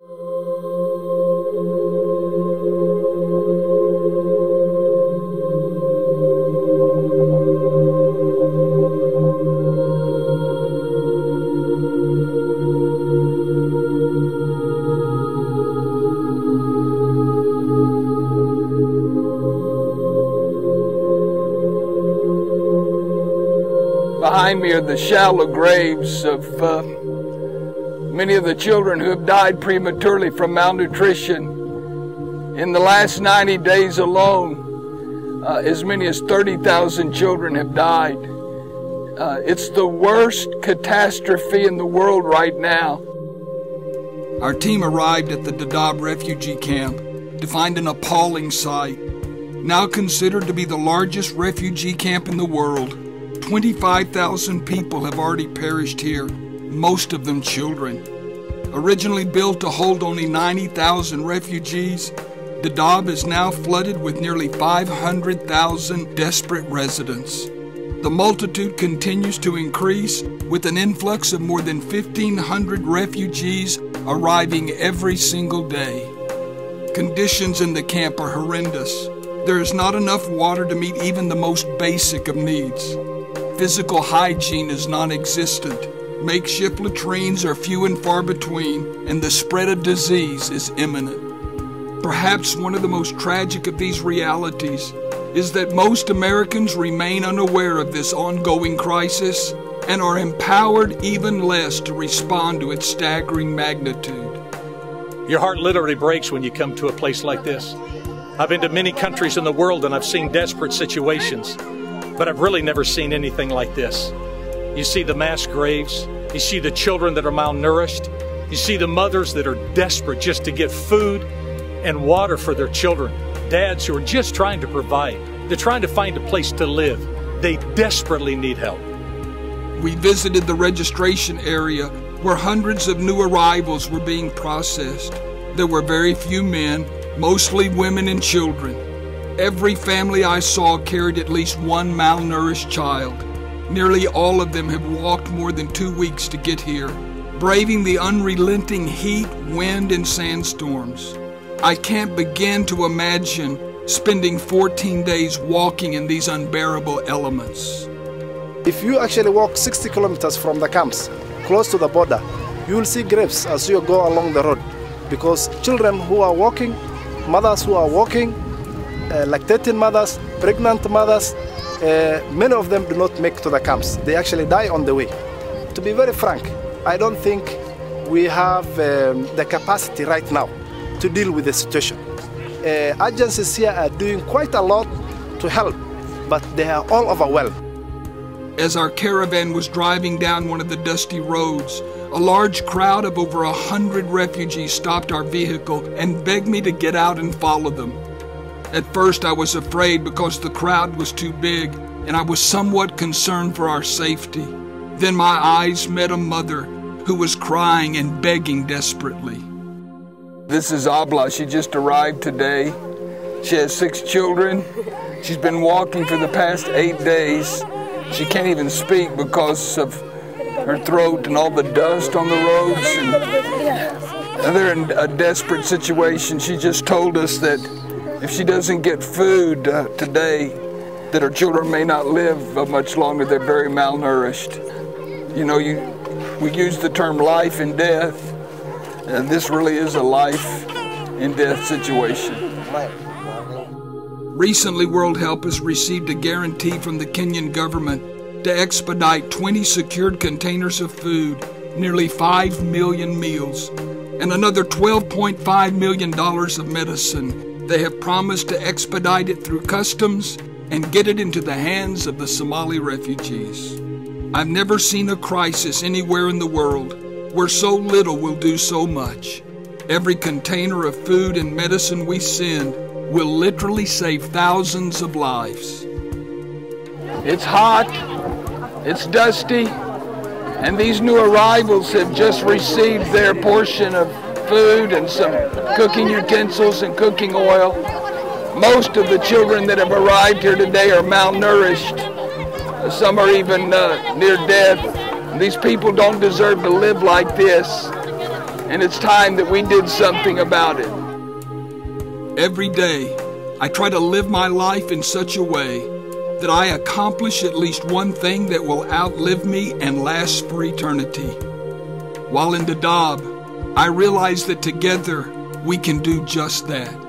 Behind me are the shallow graves of many of the children who have died prematurely from malnutrition. In the last 90 days alone, as many as 30,000 children have died. It's the worst catastrophe in the world right now. Our team arrived at the Dadaab refugee camp to find an appalling sight. Now considered to be the largest refugee camp in the world, 25,000 people have already perished here, most of them children. Originally built to hold only 90,000 refugees, Dadaab is now flooded with nearly 500,000 desperate residents. The multitude continues to increase, with an influx of more than 1,500 refugees arriving every single day. Conditions in the camp are horrendous. There is not enough water to meet even the most basic of needs. Physical hygiene is non-existent. Makeshift latrines are few and far between, and the spread of disease is imminent. Perhaps one of the most tragic of these realities is that most Americans remain unaware of this ongoing crisis and are empowered even less to respond to its staggering magnitude. Your heart literally breaks when you come to a place like this. I've been to many countries in the world and I've seen desperate situations, but I've really never seen anything like this. You see the mass graves, you see the children that are malnourished, you see the mothers that are desperate just to get food and water for their children, dads who are just trying to provide. They're trying to find a place to live. They desperately need help. We visited the registration area where hundreds of new arrivals were being processed. There were very few men, mostly women and children. Every family I saw carried at least one malnourished child. Nearly all of them have walked more than 2 weeks to get here, braving the unrelenting heat, wind, and sandstorms. I can't begin to imagine spending 14 days walking in these unbearable elements. If you actually walk 60 kilometers from the camps, close to the border, you will see graves as you go along the road. Because children who are walking, mothers who are walking, lactating mothers, pregnant mothers, many of them do not make to the camps. They actually die on the way. To be very frank, I don't think we have the capacity right now to deal with the situation. Agencies here are doing quite a lot to help, but they are all overwhelmed. As our caravan was driving down one of the dusty roads, a large crowd of over 100 refugees stopped our vehicle and begged me to get out and follow them. At first I was afraid because the crowd was too big, and I was somewhat concerned for our safety. Then my eyes met a mother who was crying and begging desperately. This is Abla. She just arrived today. She has 6 children. She's been walking for the past 8 days. She can't even speak because of her throat and all the dust on the roads. And they're in a desperate situation. She just told us that if she doesn't get food today, that her children may not live much longer. They're very malnourished. You know, we use the term life and death. And this really is a life and death situation. Recently, World Help has received a guarantee from the Kenyan government to expedite 20 secured containers of food, nearly 5 million meals, and another $12.5 million of medicine. They have promised to expedite it through customs and get it into the hands of the Somali refugees. I've never seen a crisis anywhere in the world where so little will do so much. Every container of food and medicine we send will literally save thousands of lives. It's hot, it's dusty, and these new arrivals have just received their portion of food and some cooking utensils and cooking oil. Most of the children that have arrived here today are malnourished. Some are even near death. These people don't deserve to live like this. and it's time that we did something about it. Every day, I try to live my life in such a way that I accomplish at least one thing that will outlive me and last for eternity. While in Dadaab, I realize that together we can do just that.